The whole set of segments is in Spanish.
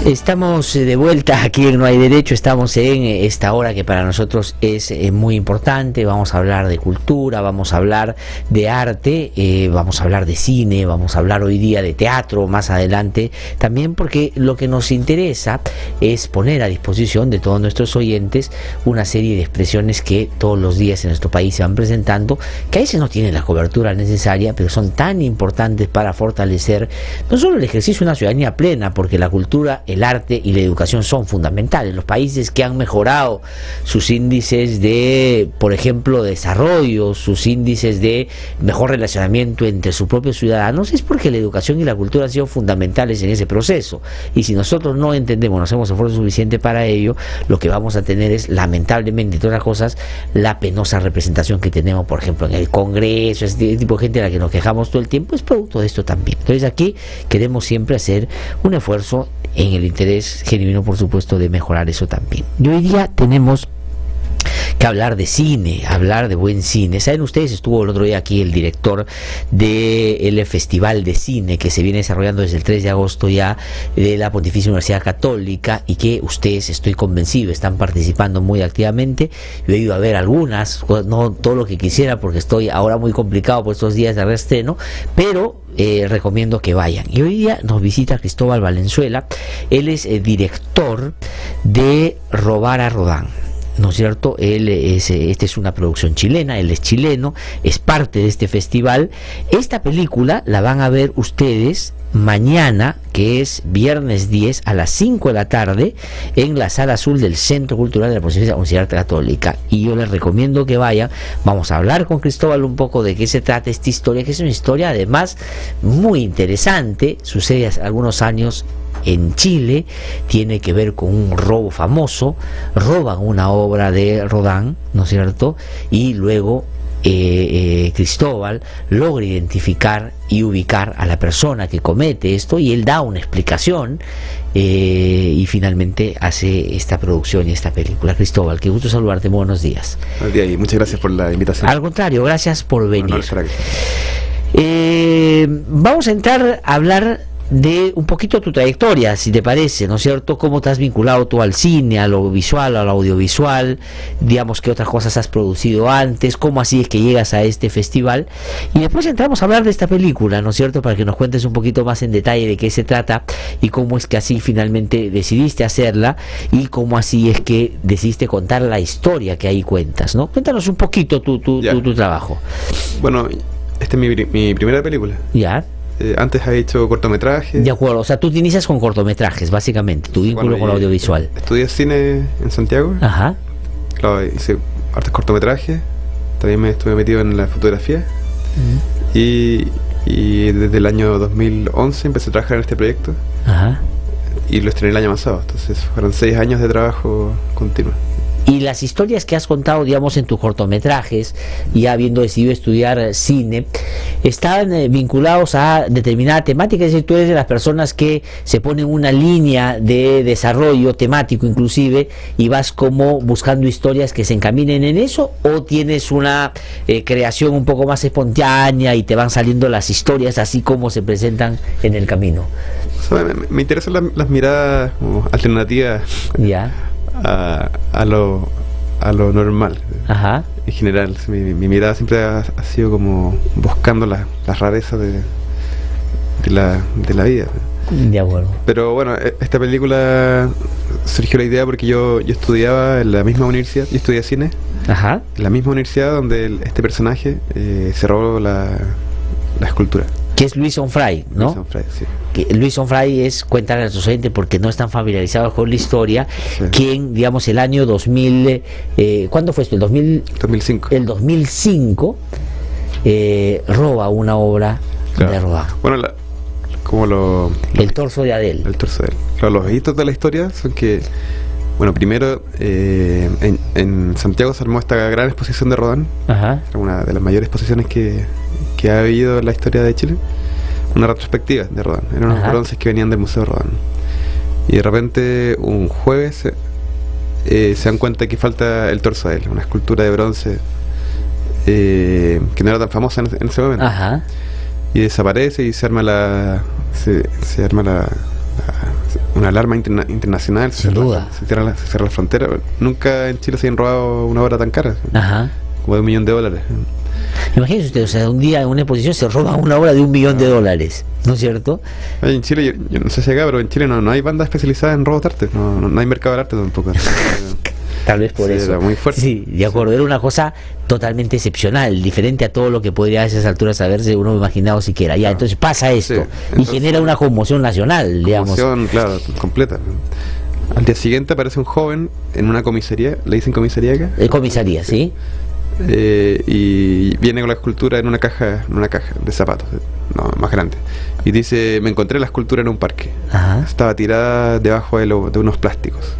Estamos de vuelta aquí en No Hay Derecho. Estamos en esta hora que para nosotros es muy importante. Vamos a hablar de cultura, vamos a hablar de arte, vamos a hablar de cine, vamos a hablar hoy día de teatro más adelante también, porque lo que nos interesa es poner a disposición de todos nuestros oyentes una serie de expresiones que todos los días en nuestro país se van presentando, que a veces no tienen la cobertura necesaria, pero son tan importantes para fortalecer no solo el ejercicio de una ciudadanía plena, porque la cultura, el arte y la educación son fundamentales. Los países que han mejorado sus índices de, por ejemplo, desarrollo, sus índices de mejor relacionamiento entre sus propios ciudadanos, es porque la educación y la cultura han sido fundamentales en ese proceso. Y si nosotros no entendemos, no hacemos esfuerzo suficiente para ello, lo que vamos a tener es, lamentablemente, entre otras cosas, la penosa representación que tenemos, por ejemplo, en el Congreso. Ese tipo de gente a la que nos quejamos todo el tiempo es producto de esto también. Entonces aquí queremos siempre hacer un esfuerzo en el interés genuino, por supuesto, de mejorar eso también. Y hoy día tenemos que hablar de cine, hablar de buen cine. Saben ustedes, estuvo el otro día aquí el director del Festival de Cine que se viene desarrollando desde el 3 de agosto ya de la Pontificia Universidad Católica, y que ustedes, estoy convencido, están participando muy activamente. Yo he ido a ver algunas, no todo lo que quisiera porque estoy ahora muy complicado por estos días de reestreno, pero recomiendo que vayan. Y hoy día nos visita Cristóbal Valenzuela. Él es director de Robar a Rodán, ¿no es cierto? Él es, esta es una producción chilena, él es chileno, es parte de este festival. Esta película la van a ver ustedes mañana, que es viernes 10 a las 5 de la tarde, en la Sala Azul del Centro Cultural de la Pontificia Universidad Católica. Y yo les recomiendo que vayan. Vamos a hablar con Cristóbal un poco de qué se trata esta historia, que es una historia además muy interesante. Sucede hace algunos años en Chile, tiene que ver con un robo famoso. Roban una obra de Rodin, ¿no es cierto? Y luego Cristóbal logra identificar y ubicar a la persona que comete esto, y él da una explicación y finalmente hace esta producción y esta película. Cristóbal, qué gusto saludarte, buenos días. Buenos días y muchas gracias por la invitación. Al contrario, gracias por venir. No, vamos a entrar a hablar de un poquito tu trayectoria, si te parece, ¿no es cierto? ¿Cómo te has vinculado tú al cine, a lo visual, al audiovisual? Digamos, ¿qué otras cosas has producido antes? ¿Cómo así es que llegas a este festival? Y después entramos a hablar de esta película, ¿no es cierto? Para que nos cuentes un poquito más en detalle de qué se trata y cómo es que así finalmente decidiste hacerla, y cómo así es que decidiste contar la historia que ahí cuentas, ¿no? Cuéntanos un poquito tu trabajo. Bueno, esta es mi primera película. Ya. Antes he hecho cortometrajes. De acuerdo, o sea, tú te inicias con cortometrajes, básicamente, tu vínculo con el audiovisual. Estudié cine en Santiago. Ajá. Claro, hice hartos cortometrajes. También me estuve metido en la fotografía. Y desde el año 2011 empecé a trabajar en este proyecto. Ajá. Y lo estrené el año pasado. Entonces fueron 6 años de trabajo continuo. Y las historias que has contado, digamos, en tus cortometrajes, y habiendo decidido estudiar cine, están vinculados a determinada temática. Es decir, tú eres de las personas que se ponen una línea de desarrollo temático inclusive, y vas como buscando historias que se encaminen en eso, o tienes una creación un poco más espontánea y te van saliendo las historias así como se presentan en el camino. O sea, me interesan las miradas como alternativas. Ya. A lo normal. Ajá. En general, mi mirada siempre ha sido como buscando las rarezas de la vida. De acuerdo. Pero bueno, esta película surgió la idea porque yo estudiaba en la misma universidad, yo estudié cine. Ajá. En la misma universidad donde este personaje se robó la escultura. Que es Luis Onfray, ¿no? Luis Onfray, sí. Que Luis Onfray es, cuéntale a nuestros oyentes porque no están familiarizados con la historia, sí. Quien, digamos, el año 2000, ¿cuándo fue esto? El 2005. El 2005 roba una obra, claro, de Rodin. Bueno, el torso de Adele. El torso de Adele. Claro, los hitos de la historia son que, bueno, primero en Santiago se armó esta gran exposición de Rodin. Ajá. Una de las mayores exposiciones que ha habido en la historia de Chile, una retrospectiva de Rodin. Eran unos bronces que venían del Museo Rodin. Y de repente, un jueves, se dan cuenta que falta el torso de él, una escultura de bronce que no era tan famosa en ese momento. Ajá. Y desaparece y se arma una alarma internacional. Sin duda. Se cierra la frontera. Nunca en Chile se han robado una obra tan cara. Ajá. Como de $1 millón. Imagínese usted, o sea, un día en una exposición se roba una obra de $1 millón, ¿no es cierto? En Chile, yo no sé si acá, pero en Chile no hay bandas especializadas en robos de arte. No hay mercado de arte tampoco. Tal vez por eso. Era muy fuerte. Sí, de acuerdo, era una cosa totalmente excepcional, diferente a todo lo que podría a esas alturas haberse uno imaginado siquiera. Ya, entonces pasa esto, entonces, y genera una conmoción nacional, digamos. Conmoción, claro, completa. Al día siguiente aparece un joven en una comisaría, le dicen comisaría acá. Comisaría, sí. Y viene con la escultura en una caja de zapatos, más grande. Y dice, me encontré la escultura en un parque. Ajá. Estaba tirada debajo de unos plásticos.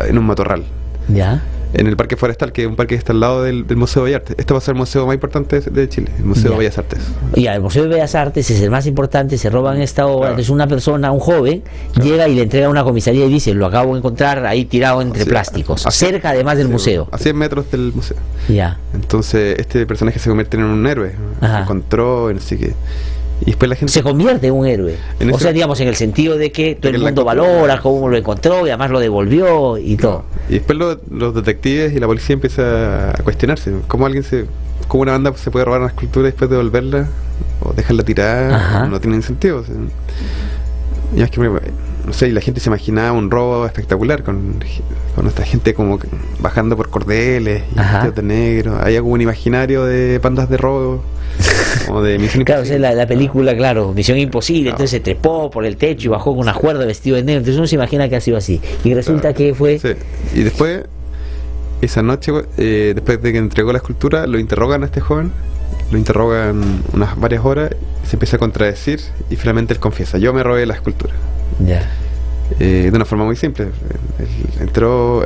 En un matorral. Ya. En el Parque Forestal, que es un parque que está al lado del Museo de Bellas Artes. Este va a ser el museo más importante de Chile, el Museo de Bellas Artes. Ya, el Museo de Bellas Artes es el más importante, se roban esta obra. Claro. Entonces una persona, un joven, llega y le entrega a una comisaría y dice, lo acabo de encontrar ahí tirado entre plásticos, cerca además del museo. A 100 metros del museo. Ya. Entonces este personaje se convierte en un héroe. Se encontró, no sé qué. Y después la gente se convierte en un héroe, o sea, digamos, en el sentido de que todo el mundo valora cómo lo encontró y además lo devolvió y todo. Y después los detectives y la policía empieza a cuestionarse cómo una banda se puede robar una escultura y después devolverla o dejarla tirada. No tiene sentido, o sea. Y es que, no sé, y la gente se imaginaba un robo espectacular con esta gente como bajando por cordeles y vestidos de negro. Hay como un imaginario de bandas de robo. Como de Misión Imposible. Claro, o sea, la película, claro, Misión Imposible, entonces se trepó por el techo y bajó con una cuerda vestido de negro, entonces uno se imagina que ha sido así, y resulta que fue... Sí. Y después, esa noche, después de que entregó la escultura, lo interrogan a este joven, lo interrogan varias horas, se empieza a contradecir y finalmente él confiesa, yo me robé la escultura. Ya. De una forma muy simple.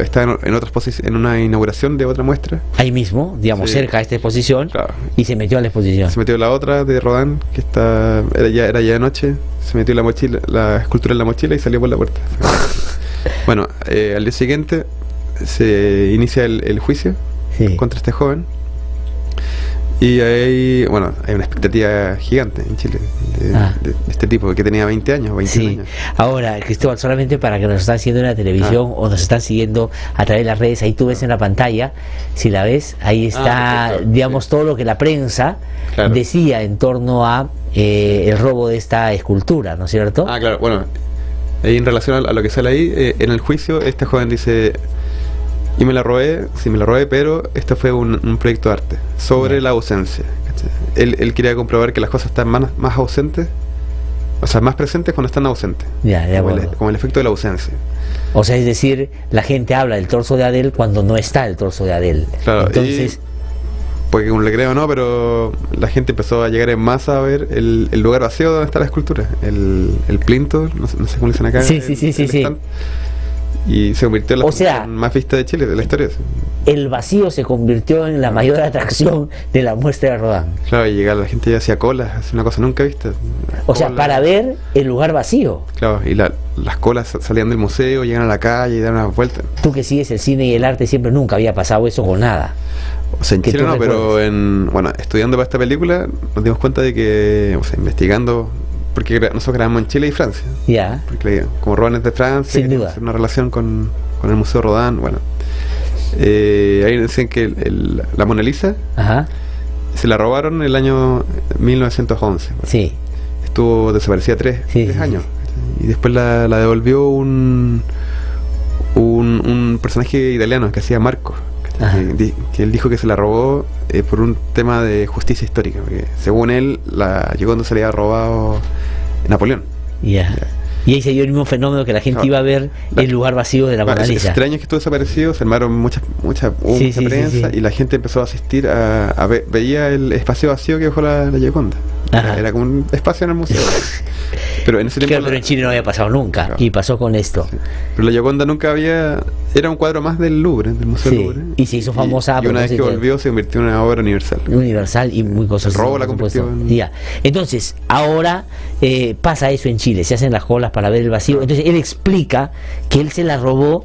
Está en una inauguración de otra muestra. Ahí mismo, digamos, cerca de esta exposición, claro. Y se metió a la exposición. Se metió a la otra de Rodin, que era ya de noche, se metió la escultura en la mochila y salió por la puerta. Bueno, al día siguiente se inicia el juicio contra este joven. Y hay una expectativa gigante en Chile de este tipo, que tenía 20 años, 21 años. Ahora, Cristóbal, solamente para que nos están siguiendo en la televisión o nos están siguiendo a través de las redes, ahí tú ves en la pantalla, si la ves, ahí está, digamos, todo lo que la prensa decía en torno a el robo de esta escultura, ¿no es cierto? Claro, bueno, ahí en relación a lo que sale ahí, en el juicio, este joven dice... Y me la robé, pero esto fue un proyecto de arte sobre la ausencia. Él quería comprobar que las cosas están más ausentes, o sea, más presentes cuando están ausentes. Como el efecto de la ausencia. O sea, es decir, la gente habla del torso de Adele cuando no está el torso de Adele. Claro, entonces... porque uno le cree o no, pero la gente empezó a llegar en masa a ver el lugar vacío donde está la escultura. El plinto, no sé cómo le dicen acá. Sí. Y se convirtió en la exposición más vista de Chile, de la historia. El vacío se convirtió en la mayor atracción de la muestra de Rodin. Claro, y llegar la gente ya hacía colas, es una cosa nunca vista. O sea, para ver el lugar vacío. Claro, y las colas salían del museo, llegan a la calle y dan unas vueltas. Tú que sigues el cine y el arte, siempre nunca había pasado eso con nada. O sea, en Chile no, pero estudiando para esta película nos dimos cuenta de que, investigando... Porque nosotros grabamos en Chile y Francia. Ya. Porque como Rodin es de Francia, sin duda, una relación con el Museo Rodin. Bueno, ahí dicen que la Mona Lisa se la robaron en el año 1911. Bueno. Sí. Estuvo desaparecida tres años. Y después la devolvió un personaje italiano que hacía Marco. Que él dijo que se la robó por un tema de justicia histórica, porque según él la Gioconda se le había robado Napoleón. Y ahí se dio el mismo fenómeno, que la gente iba a ver el lugar vacío de la Mona Lisa. Hace 3 años que estuvo desaparecido, se armaron mucha prensa y la gente empezó a asistir veía el espacio vacío que dejó la Gioconda. Era como un espacio en el museo. Pero en ese tiempo pero en Chile no había pasado nunca, y pasó con esto. Pero la Gioconda nunca era un cuadro más del Louvre, del Museo del Louvre. Y se hizo famosa. Y una vez que volvió se convirtió en una obra universal. Universal y muy costosa. El robo la convirtió en... Entonces, ahora pasa eso en Chile, se hacen las colas para ver el vacío. Entonces él explica que él se la robó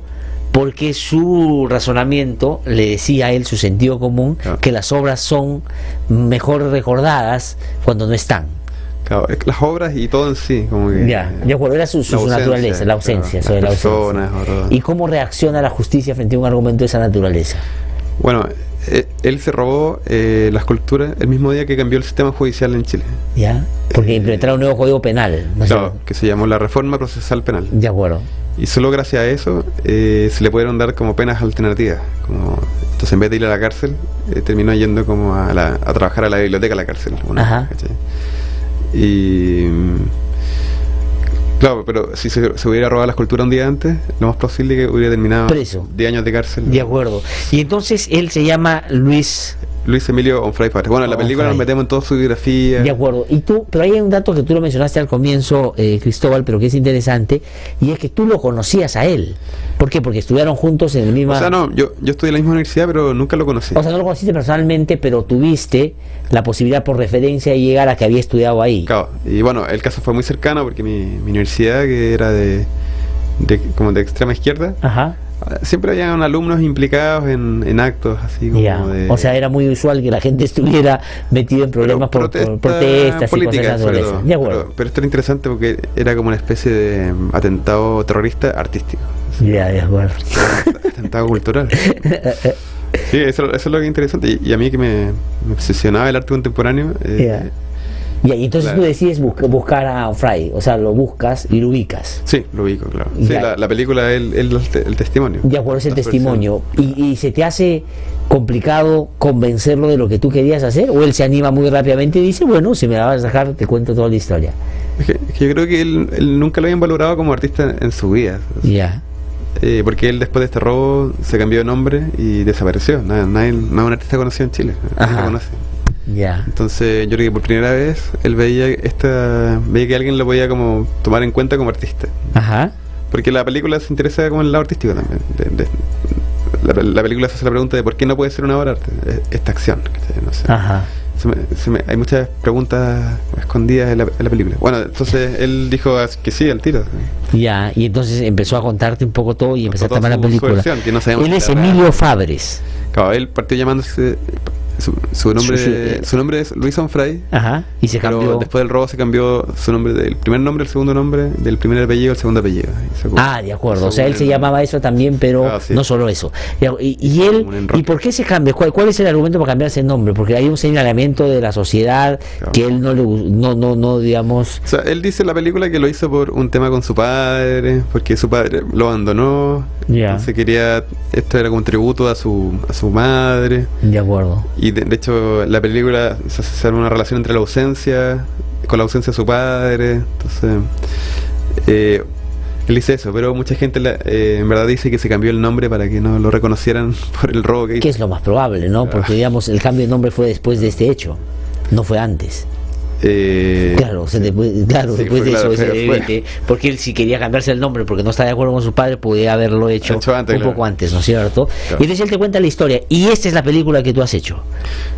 porque su razonamiento le decía a él, su sentido común, que las obras son mejor recordadas cuando no están. Claro, las obras y todo en sí, como que... Ya, de acuerdo, era su naturaleza, la ausencia, claro, sobre la personas, ausencia. ¿Y cómo reacciona la justicia frente a un argumento de esa naturaleza? Bueno, él se robó la escultura el mismo día que cambió el sistema judicial en Chile. Ya, porque implementaron un nuevo código penal, ¿no? Claro, que se llamó la Reforma Procesal Penal. De acuerdo. Y solo gracias a eso se le pudieron dar como penas alternativas. Entonces, en vez de ir a la cárcel, terminó yendo como a trabajar a la biblioteca de la cárcel. Ajá. Y claro, pero si se hubiera robado la escultura un día antes, lo más posible es que hubiera terminado preso. 10 años de cárcel. De acuerdo. Y entonces él se llama Luis Emilio Onfray Fares. Bueno, en la película nos metemos en toda su biografía. De acuerdo. Y tú, pero hay un dato que tú lo mencionaste al comienzo, Cristóbal, pero que es interesante, y es que tú lo conocías a él. ¿Por qué? Porque estudiaron juntos en el mismo... O sea, no, yo estudié en la misma universidad, pero nunca lo conocí. O sea, no lo conociste personalmente, pero tuviste la posibilidad por referencia de llegar a que había estudiado ahí. Claro. Y bueno, el caso fue muy cercano porque mi universidad, que era como de extrema izquierda, ajá, siempre había alumnos implicados en actos así como de... O sea, era muy usual que la gente estuviera metido en problemas por protestas y cosas de esa naturaleza. De acuerdo. Pero esto era interesante porque era como una especie de atentado terrorista artístico. Ya, de acuerdo. Atentado cultural. Sí, eso es lo que es interesante. Y a mí que me obsesionaba el arte contemporáneo. Y entonces tú decides buscar a Onfray, o sea, lo buscas y lo ubicas. Sí, lo ubico, claro. Sí, la película es el testimonio. De acuerdo, es el testimonio. ¿Y se te hace complicado convencerlo de lo que tú querías hacer? ¿O él se anima muy rápidamente y dice, bueno, si me la vas a dejar, te cuento toda la historia? Es que yo creo que él nunca lo habían valorado como artista en su vida. Ya. Porque él después de este robo se cambió de nombre y desapareció. No es un artista conocido en Chile. Nadie lo conoce. Ya. Entonces yo creo que por primera vez él veía que alguien lo podía como tomar en cuenta como artista. Ajá. Porque la película se interesa como en el lado artístico también. La película se hace la pregunta de por qué no puede ser una obra de arte esta acción. No sé. Ajá. Hay muchas preguntas escondidas en la película. Bueno, entonces él dijo que sí al tiro. Ya, y entonces empezó a contarte un poco todo y empezó a tomar la película. Versión, que no él es Emilio Fabres. Claro, él partió llamándose... Su nombre es Luis Onfray. Ajá. Y se cambió. Pero después del robo se cambió su nombre del primer nombre al segundo nombre, del primer apellido al segundo apellido. De acuerdo. O sea, él se llamaba eso también, pero sí, no solo eso. Y él, ¿y por qué se cambia? ¿Cuál es el argumento para cambiarse el nombre? Porque hay un señalamiento de la sociedad que él no digamos. O sea, él dice en la película que lo hizo por un tema con su padre, porque su padre lo abandonó. Entonces esto era como un tributo a su madre. De acuerdo. Y de hecho la película se hace una relación entre la ausencia con la ausencia de su padre. Entonces él dice eso, pero mucha gente en verdad dice que se cambió el nombre para que no lo reconocieran por el robo que hizo. Que es lo más probable, ¿no? Porque digamos el cambio de nombre fue después de este hecho, no fue antes. Claro, después de eso, porque él si quería cambiarse el nombre porque no está de acuerdo con su padre, podía haberlo hecho antes, poco antes, ¿no es cierto? Claro. Y entonces él te cuenta la historia, y esta es la película que tú has hecho.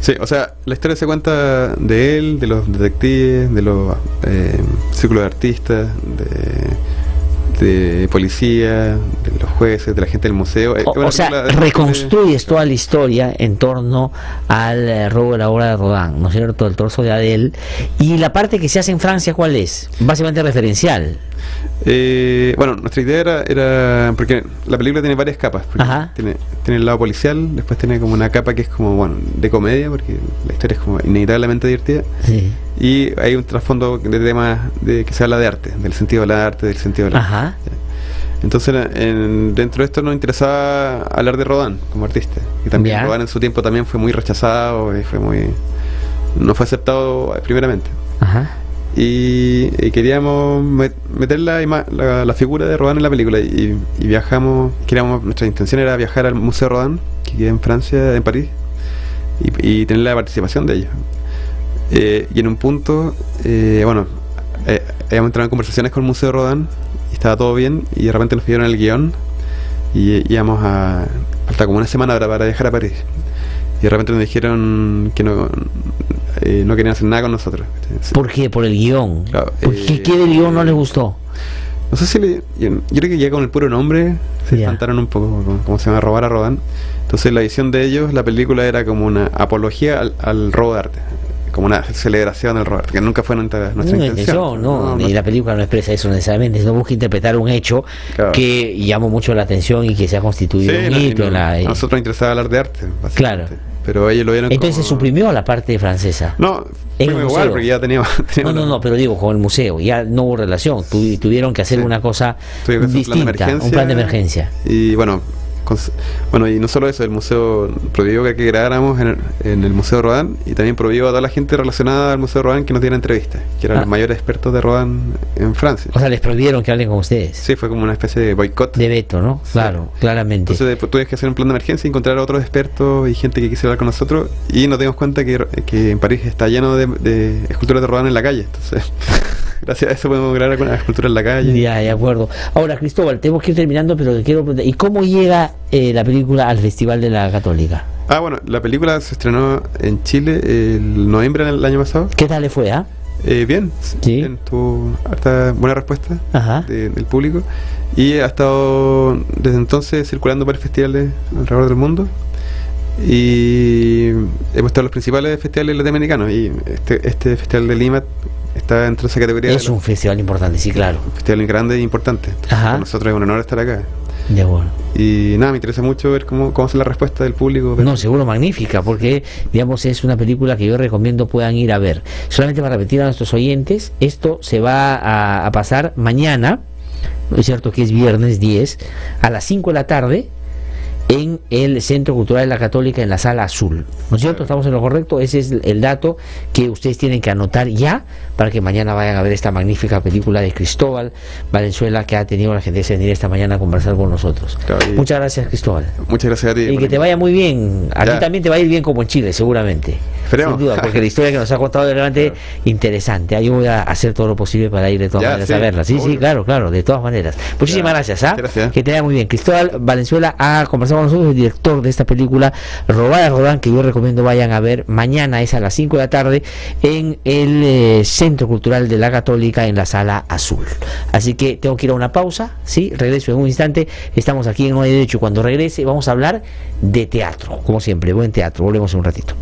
Sí, o sea, la historia se cuenta de él, de los detectives, de los círculos de artistas, de policía, de los jueces, de la gente del museo. O sea, reconstruyes toda la historia en torno al robo de la obra de Rodin, ¿no es cierto? El torso de Adele. Y la parte que se hace en Francia, ¿cuál es? Básicamente referencial. Bueno, nuestra idea era porque la película tiene varias capas. Tiene el lado policial, después tiene como una capa que es como, bueno, de comedia, porque la historia es como inevitablemente divertida. Sí. Y hay un trasfondo de temas que se habla de arte, del sentido del arte, del sentido del arte. Entonces, dentro de esto nos interesaba hablar de Rodin como artista. Y también Rodin en su tiempo también fue muy rechazado, y no fue aceptado primeramente. Y queríamos meter la figura de Rodin en la película y viajamos, nuestra intención era viajar al Museo Rodin, que queda en Francia, en París, y tener la participación de ellos. Y en un punto, habíamos entrado en conversaciones con el Museo Rodin y estaba todo bien, y de repente nos pidieron el guión y íbamos falta como una semana para viajar a París, y de repente nos dijeron que no querían hacer nada con nosotros. ¿Por qué? ¿Por el guión? Claro, ¿Qué del guión no les gustó? No sé si yo creo que ya con el puro nombre se espantaron un poco, como se llama, robar a Rodin. Entonces la visión de ellos, la película era como una apología al robo de arte, como una celebración del Rodán, que nunca fue nuestra intención. No, y la película no expresa eso necesariamente, no busca interpretar un hecho que llamó mucho la atención y que se ha constituido un hito. A nosotros nos interesaba hablar de arte, básicamente. Claro. Pero ellos lo vieron. Entonces se suprimió la parte francesa. No, fue igual, porque ya teníamos no, pero digo, con el museo, ya no hubo relación, tuvieron que hacer una cosa distinta, un plan de emergencia. Y bueno, y no solo eso, el museo prohibió que grabáramos en el Museo Rodin, y también prohibió a toda la gente relacionada al Museo Rodin que nos diera entrevistas, que eran los mayores expertos de Rodin en Francia. O sea, les prohibieron que hablen con ustedes. Sí, fue como una especie de boicot. De veto, ¿no? Claro, sí. Claramente. Entonces tuvimos que hacer un plan de emergencia, encontrar a otros expertos y gente que quisiera hablar con nosotros, y nos dimos cuenta que en París está lleno de esculturas de Rodin en la calle. Entonces gracias a eso podemos grabar algunas esculturas en la calle. Ya, de acuerdo. Ahora, Cristóbal, tenemos que ir terminando, pero quiero preguntar, ¿y cómo llega la película al Festival de la Católica? Bueno, la película se estrenó en Chile el noviembre del año pasado. ¿Qué tal le fue, bien, sí. Bien, tuvo harta buena respuesta del público, y ha estado desde entonces circulando por festivales alrededor del mundo, y hemos estado en los principales festivales latinoamericanos, y este festival de Lima está entre esa categoría. Es un festival importante, sí, claro. Un festival grande e importante. Para nosotros es un honor estar acá. De acuerdo. Y nada, me interesa mucho ver cómo es la respuesta del público. No, seguro magnífica, porque digamos es una película que yo recomiendo puedan ir a ver. Solamente para repetir a nuestros oyentes, esto se va a pasar mañana, ¿no es cierto? Que es viernes 10, a las 5 de la tarde, en el Centro Cultural de la Católica, en la Sala Azul, ¿no es cierto? ¿Estamos en lo correcto? Ese es el dato que ustedes tienen que anotar ya para que mañana vayan a ver esta magnífica película de Cristóbal Valenzuela, que ha tenido la gentileza de venir esta mañana a conversar con nosotros. Muchas gracias, Cristóbal. Muchas gracias a ti. Y que te vaya muy bien. Aquí también te va a ir bien como en Chile, seguramente. Esperemos. Sin duda, porque la historia que nos ha contado es realmente interesante. Yo voy a hacer todo lo posible para ir de todas maneras a verla. Sí, claro, de todas maneras. Muchísimas gracias. Gracias. Que te vaya muy bien. Cristóbal Valenzuela ha conversado con nosotros, el director de esta película Robada Rodán, que yo recomiendo vayan a ver mañana, es a las 5 de la tarde, en el Centro Cultural de la Católica, en la Sala Azul. Así que tengo que ir a una pausa, ¿sí? Regreso en un instante. Estamos aquí en No hay Derecho. Cuando regrese vamos a hablar de teatro, como siempre, buen teatro. Volvemos en un ratito.